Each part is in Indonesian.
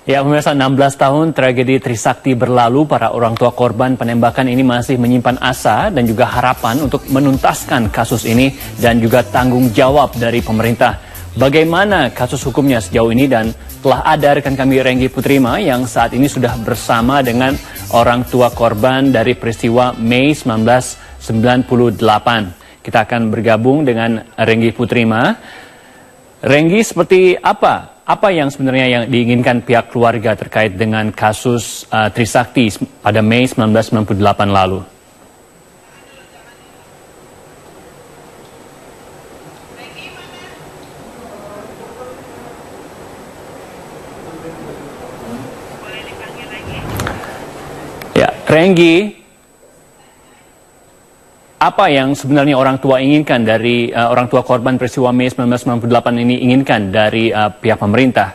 Ya, pemirsa, 16 tahun tragedi Trisakti berlalu, para orang tua korban penembakan ini masih menyimpan asa dan juga harapan untuk menuntaskan kasus ini dan juga tanggung jawab dari pemerintah. Bagaimana kasus hukumnya sejauh ini, dan telah ada rekan kami Renggi Putrima yang saat ini sudah bersama dengan orang tua korban dari peristiwa Mei 1998. Kita akan bergabung dengan Renggi Putrima. Renggi, seperti apa yang sebenarnya yang diinginkan pihak keluarga terkait dengan kasus Trisakti pada Mei 1998 lalu? Ya, Renggi, apa yang sebenarnya orang tua inginkan dari orang tua korban peristiwa Mei 1998 ini inginkan dari pihak pemerintah?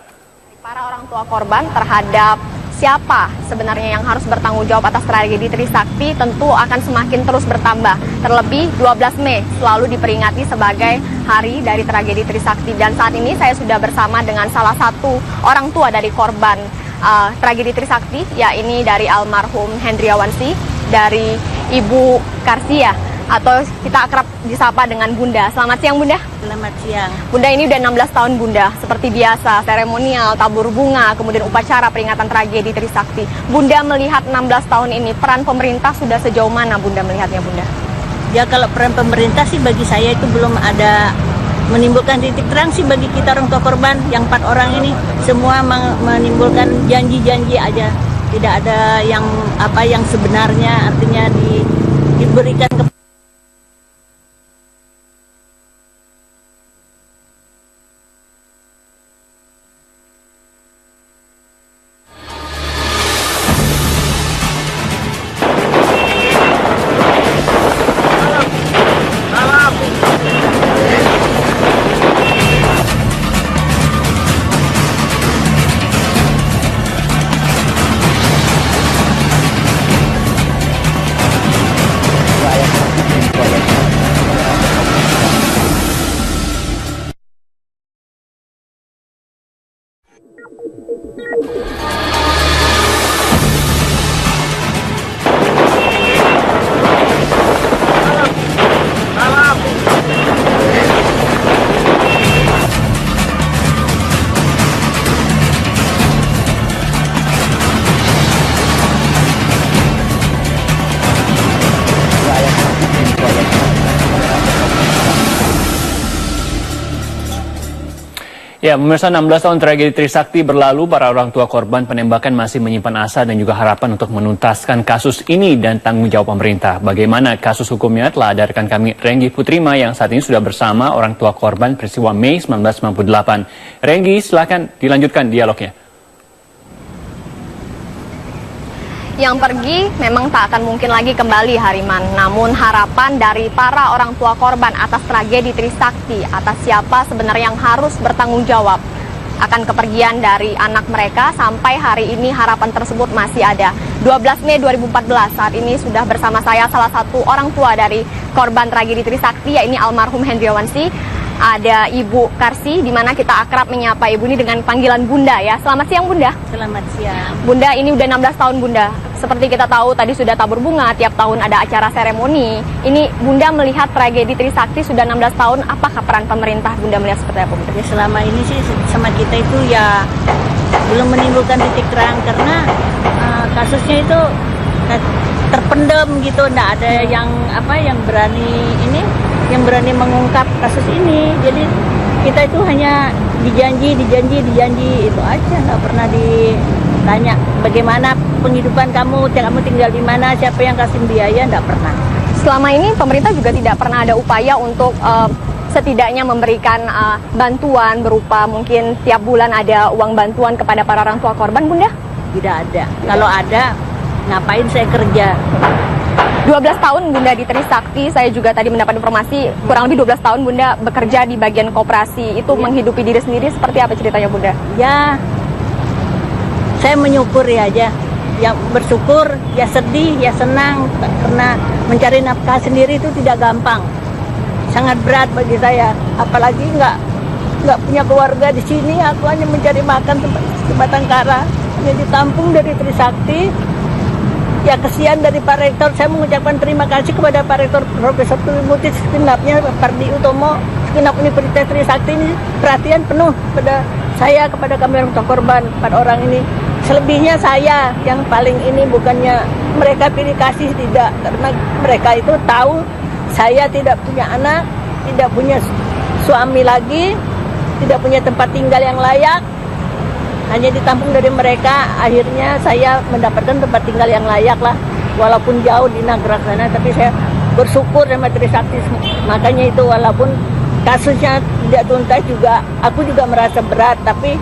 Para orang tua korban terhadap siapa sebenarnya yang harus bertanggung jawab atas tragedi Trisakti tentu akan semakin terus bertambah. Terlebih 12 Mei selalu diperingati sebagai hari dari tragedi Trisakti. Dan saat ini saya sudah bersama dengan salah satu orang tua dari korban tragedi Trisakti, yakni dari almarhum Hendriawansi, dari Ibu Karsia, atau kita akrab disapa dengan Bunda. Selamat siang, Bunda. Selamat siang. Bunda, ini udah 16 tahun Bunda, seperti biasa, seremonial, tabur bunga, kemudian upacara peringatan tragedi Trisakti. Bunda melihat 16 tahun ini, peran pemerintah sudah sejauh mana Bunda melihatnya, Bunda? Ya, kalau peran pemerintah sih bagi saya itu belum ada menimbulkan titik terang sih bagi kita orang tua korban. Yang 4 orang ini semua menimbulkan janji-janji aja. Tidak ada yang yang sebenarnya artinya diberikan ke Ya, pemirsa, 16 tahun tragedi Trisakti berlalu, para orang tua korban penembakan masih menyimpan asa dan juga harapan untuk menuntaskan kasus ini dan tanggung jawab pemerintah. Bagaimana kasus hukumnya, telah ada rekan kami Renggi Putrima yang saat ini sudah bersama orang tua korban peristiwa Mei 1998. Renggi, silakan dilanjutkan dialognya. Yang pergi memang tak akan mungkin lagi kembali, Hariman. Namun harapan dari para orang tua korban atas tragedi Trisakti, atas siapa sebenarnya yang harus bertanggung jawab akan kepergian dari anak mereka, sampai hari ini harapan tersebut masih ada. 12 Mei 2014, saat ini sudah bersama saya salah satu orang tua dari korban tragedi Trisakti, yakni almarhum Hendriawansi. Ada Ibu Karsi, di mana kita akrab menyapa Ibu ini dengan panggilan Bunda ya. Selamat siang, Bunda. Selamat siang. Bunda, ini udah 16 tahun Bunda. Seperti kita tahu tadi sudah tabur bunga, tiap tahun ada acara seremoni. Ini Bunda melihat tragedi Trisakti sudah 16 tahun, apakah peran pemerintah Bunda melihat seperti apa, Bunda? Ya, selama ini sih sama kita itu ya belum menimbulkan titik terang karena kasusnya itu terpendam gitu, enggak ada yang berani mengungkap kasus ini. Jadi kita itu hanya dijanji itu aja, nggak pernah ditanya bagaimana penghidupan kamu tinggal di mana, siapa yang kasih biaya, nggak pernah. Selama ini pemerintah juga tidak pernah ada upaya untuk setidaknya memberikan bantuan berupa mungkin tiap bulan ada uang bantuan kepada para orang tua korban, Bunda? Tidak ada. Kalau ada, ngapain saya kerja? 12 tahun Bunda di Trisakti, saya juga tadi mendapat informasi kurang lebih 12 tahun Bunda bekerja di bagian koperasi. Itu menghidupi diri sendiri seperti apa ceritanya, Bunda? Ya, saya menyukuri aja. Ya bersyukur, ya sedih, ya senang. Karena mencari nafkah sendiri itu tidak gampang. Sangat berat bagi saya. Apalagi nggak punya keluarga di sini. Aku hanya mencari makan di Batangkara, hanya ditampung dari Trisakti. Ya kesian dari Pak Rektor, saya mengucapkan terima kasih kepada Pak Rektor Profesor Trimutis, segenapnya Pardi Utomo, segenap Universitas Trisakti ini perhatian penuh pada saya, kepada kami orang tua korban, 4 orang ini. Selebihnya saya yang paling ini, bukannya mereka pilih kasih, tidak, karena mereka itu tahu saya tidak punya anak, tidak punya suami lagi, tidak punya tempat tinggal yang layak. Hanya ditampung dari mereka, akhirnya saya mendapatkan tempat tinggal yang layak lah. Walaupun jauh di Nagrak sana, tapi saya bersyukur sama Trisakti. Makanya itu walaupun kasusnya tidak tuntas juga, aku juga merasa berat. Tapi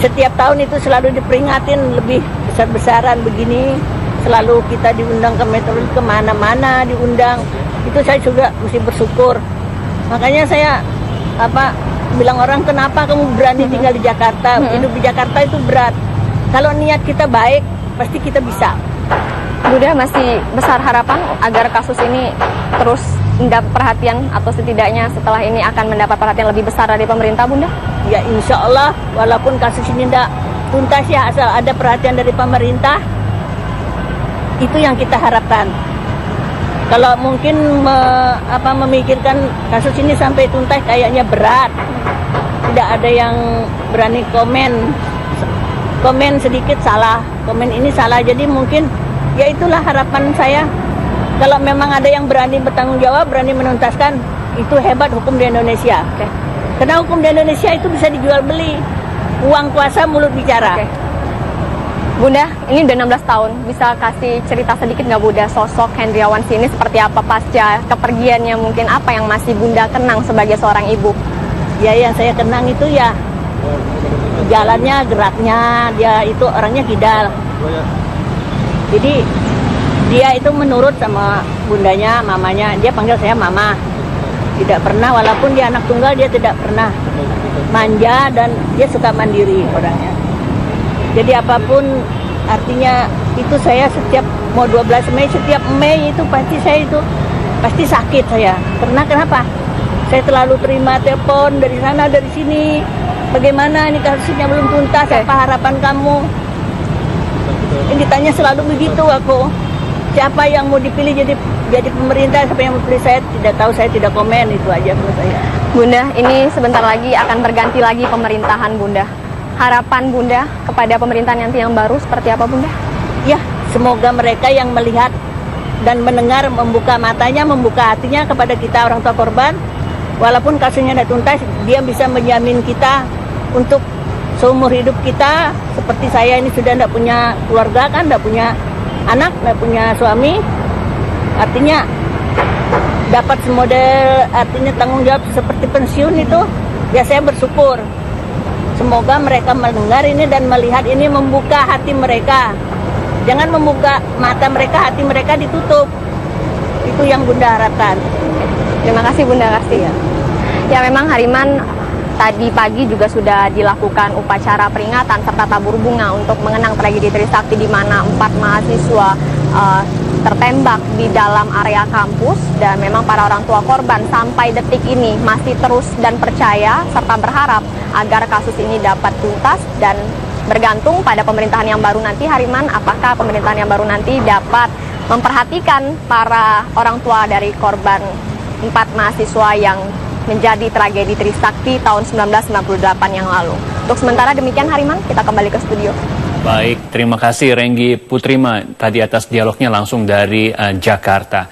setiap tahun itu selalu diperingatin lebih besar-besaran begini. Selalu kita diundang ke metro, kemana-mana diundang. Itu saya juga mesti bersyukur. Makanya saya bilang orang, kenapa kamu berani tinggal di Jakarta? Hidup di Jakarta itu berat. Kalau niat kita baik, pasti kita bisa. Bunda, masih besar harapan agar kasus ini terus mendapat perhatian, atau setidaknya setelah ini akan mendapat perhatian lebih besar dari pemerintah, Bunda? Ya insya Allah, walaupun kasus ini tidak tuntas ya, asal ada perhatian dari pemerintah, itu yang kita harapkan. Kalau mungkin memikirkan kasus ini sampai tuntas kayaknya berat. Tidak ada yang berani komen sedikit salah, komen ini salah. Jadi mungkin ya itulah harapan saya. Kalau memang ada yang berani bertanggung jawab, berani menuntaskan, itu hebat hukum di Indonesia. Karena hukum di Indonesia itu bisa dijual beli. Uang kuasa, mulut bicara. Bunda, ini udah 16 tahun. Bisa kasih cerita sedikit nggak, Bunda, sosok Hendriawan ini seperti apa pasca kepergiannya? Mungkin apa yang masih Bunda kenang sebagai seorang ibu? Ya, yang saya kenang itu ya jalannya, geraknya, dia itu orangnya kidal. Jadi dia itu menurut sama bundanya, mamanya. Dia panggil saya mama. Tidak pernah, walaupun dia anak tunggal, dia tidak pernah manja, dan dia suka mandiri orangnya. Jadi apapun, artinya itu saya setiap mau 12 Mei, setiap Mei itu pasti saya itu pasti sakit saya. Karena kenapa? Saya terlalu terima telepon dari sana dari sini. Bagaimana ini kasusnya belum tuntas? Apa harapan kamu? Ini ditanya selalu begitu aku. Siapa yang mau dipilih jadi pemerintah? Siapa yang mau dipilih? Saya tidak tahu, saya tidak komen, itu aja menurut saya. Bunda, ini sebentar lagi akan berganti lagi pemerintahan, Bunda. Harapan Bunda kepada pemerintahan nanti yang baru seperti apa, Bunda? Ya, semoga mereka yang melihat dan mendengar membuka matanya, membuka hatinya kepada kita orang tua korban. Walaupun kasusnya tidak tuntas, dia bisa menjamin kita untuk seumur hidup kita. Seperti saya ini sudah tidak punya keluarga, kan, tidak punya anak, tidak punya suami. Artinya dapat semodel, artinya tanggung jawab seperti pensiun itu, ya saya bersyukur. Semoga mereka mendengar ini dan melihat ini, membuka hati mereka. Jangan membuka mata mereka, hati mereka ditutup. Itu yang Bunda harapkan. Terima kasih, Bunda kasih. Ya, memang Hariman tadi pagi juga sudah dilakukan upacara peringatan serta tabur bunga untuk mengenang tragedi Trisakti, di mana 4 mahasiswa tertembak di dalam area kampus. Dan memang para orang tua korban sampai detik ini masih terus dan percaya serta berharap agar kasus ini dapat tuntas, dan bergantung pada pemerintahan yang baru nanti, Hariman, apakah pemerintahan yang baru nanti dapat memperhatikan para orang tua dari korban 4 mahasiswa yang menjadi tragedi Trisakti tahun 1998 yang lalu. Untuk sementara demikian, Hariman, kita kembali ke studio. Baik, terima kasih Renggi Putrima tadi atas dialognya langsung dari Jakarta.